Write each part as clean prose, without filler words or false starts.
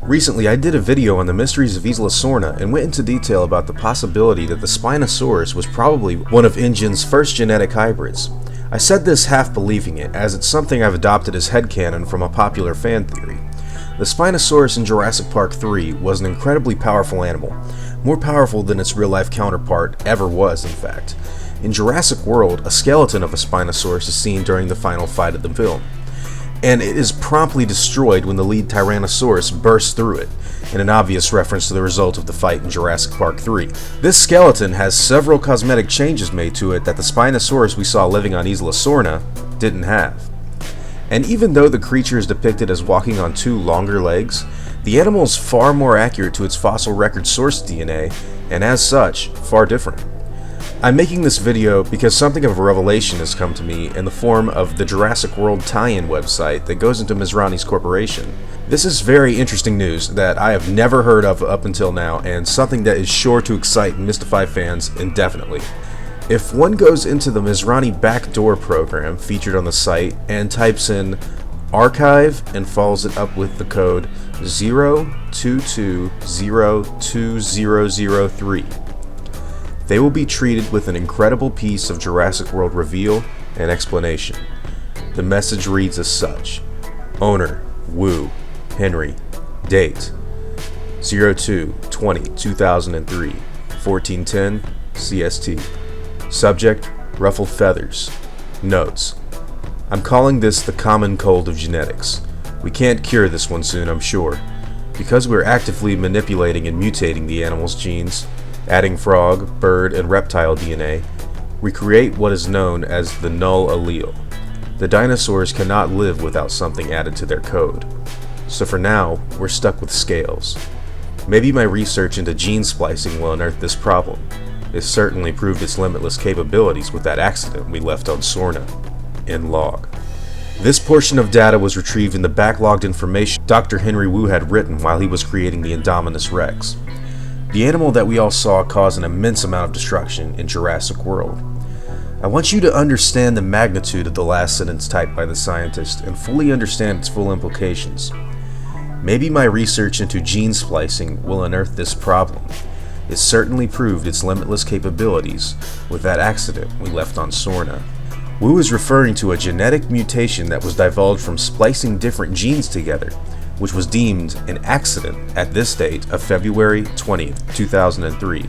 Recently, I did a video on the mysteries of Isla Sorna and went into detail about the possibility that the Spinosaurus was probably one of Ingen's first genetic hybrids. I said this half believing it, as it's something I've adopted as headcanon from a popular fan theory. The Spinosaurus in Jurassic Park 3 was an incredibly powerful animal, more powerful than its real-life counterpart ever was, in fact. In Jurassic World, a skeleton of a Spinosaurus is seen during the final fight of the film, and it is promptly destroyed when the lead Tyrannosaurus bursts through it, in an obvious reference to the result of the fight in Jurassic Park 3. This skeleton has several cosmetic changes made to it that the Spinosaurus we saw living on Isla Sorna didn't have. And even though the creature is depicted as walking on two longer legs, the animal is far more accurate to its fossil record source DNA, and as such, far different. I'm making this video because something of a revelation has come to me in the form of the Jurassic World tie-in website that goes into Masrani's corporation. This is very interesting news that I have never heard of up until now, and something that is sure to excite and mystify fans indefinitely. If one goes into the Masrani Backdoor program featured on the site and types in archive and follows it up with the code 022020003, they will be treated with an incredible piece of Jurassic World reveal and explanation. The message reads as such: Owner, Wu, Henry. Date, 02/20/2003, 1410 CST. Subject, ruffled feathers. Notes: I'm calling this the common cold of genetics. We can't cure this one soon, I'm sure. Because we're actively manipulating and mutating the animal's genes, adding frog, bird, and reptile DNA, we create what is known as the null allele. The dinosaurs cannot live without something added to their code. So for now, we're stuck with scales. Maybe my research into gene splicing will unearth this problem. It certainly proved its limitless capabilities with that accident we left on Sorna. In log. This portion of data was retrieved in the backlogged information Dr. Henry Wu had written while he was creating the Indominus Rex, the animal that we all saw cause an immense amount of destruction in Jurassic World. I want you to understand the magnitude of the last sentence typed by the scientist and fully understand its full implications. Maybe my research into gene splicing will unearth this problem. It certainly proved its limitless capabilities with that accident we left on Sorna. Wu is referring to a genetic mutation that was divulged from splicing different genes together, which was deemed an accident at this date of February 20th, 2003.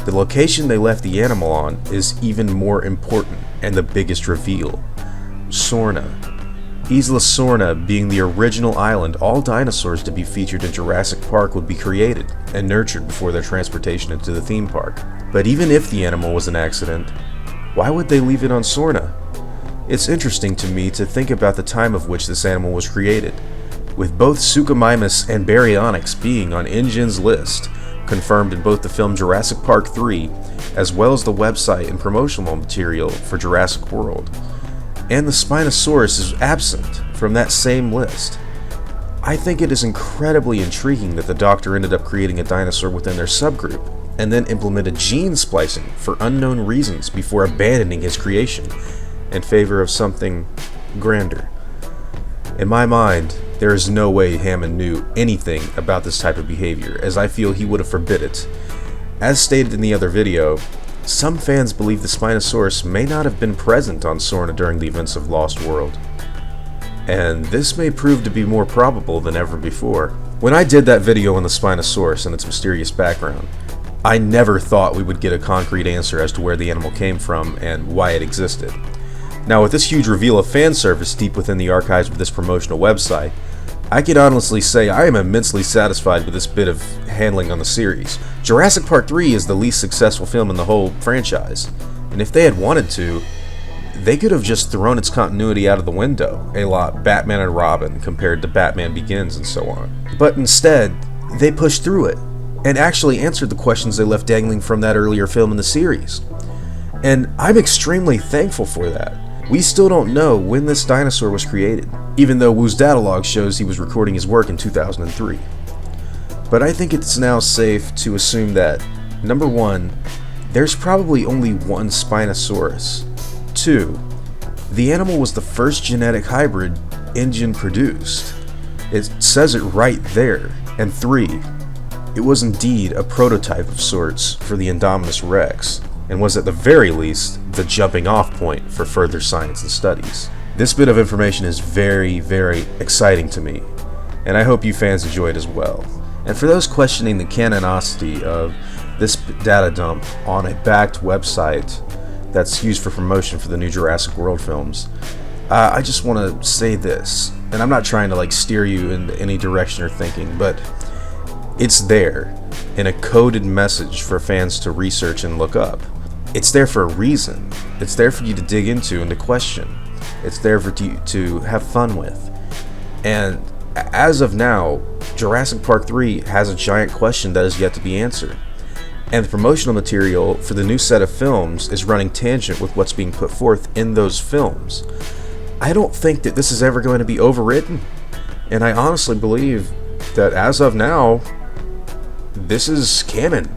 The location they left the animal on is even more important and the biggest reveal: Sorna. Isla Sorna being the original island all dinosaurs to be featured in Jurassic Park would be created and nurtured before their transportation into the theme park. But even if the animal was an accident, why would they leave it on Sorna? It's interesting to me to think about the time of which this animal was created, with both Suchomimus and Baryonyx being on Ingen's list, confirmed in both the film Jurassic Park 3, as well as the website and promotional material for Jurassic World. And the Spinosaurus is absent from that same list. I think it is incredibly intriguing that the Doctor ended up creating a dinosaur within their subgroup, and then implemented gene splicing for unknown reasons before abandoning his creation in favor of something grander. In my mind, there is no way Hammond knew anything about this type of behavior, as I feel he would have forbid it. As stated in the other video, some fans believe the Spinosaurus may not have been present on Sorna during the events of Lost World. And this may prove to be more probable than ever before. When I did that video on the Spinosaurus and its mysterious background, I never thought we would get a concrete answer as to where the animal came from and why it existed. Now, with this huge reveal of fan service deep within the archives of this promotional website, I can honestly say I am immensely satisfied with this bit of handling on the series. Jurassic Park 3 is the least successful film in the whole franchise, and if they had wanted to, they could have just thrown its continuity out of the window, a la Batman and Robin compared to Batman Begins and so on. But instead, they pushed through it, and actually answered the questions they left dangling from that earlier film in the series. And I'm extremely thankful for that. We still don't know when this dinosaur was created, even though Wu's datalog shows he was recording his work in 2003. But I think it's now safe to assume that, number one, there's probably only one Spinosaurus. 2, the animal was the first genetic hybrid Ingen produced. It says it right there. And 3, it was indeed a prototype of sorts for the Indominus Rex, and was at the very least the jumping off point for further science and studies. This bit of information is very, very exciting to me, and I hope you fans enjoy it as well. And for those questioning the canonicity of this data dump on a backed website that's used for promotion for the new Jurassic World films, I just want to say this, and I'm not trying to steer you in any direction or thinking, but it's there in a coded message for fans to research and look up. It's there for a reason. It's there for you to dig into and to question. It's there for you to have fun with. And as of now, Jurassic Park 3 has a giant question that is yet to be answered. And the promotional material for the new set of films is running tangent with what's being put forth in those films. I don't think that this is ever going to be overwritten. And I honestly believe that as of now, this is canon.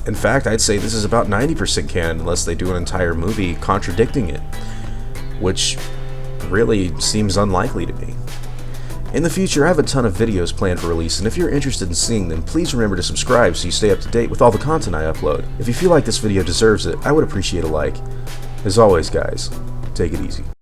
In fact, I'd say this is about 90% canon unless they do an entire movie contradicting it, which really seems unlikely to me. In the future, I have a ton of videos planned for release, and if you're interested in seeing them, please remember to subscribe so you stay up to date with all the content I upload. If you feel like this video deserves it, I would appreciate a like. As always, guys, take it easy.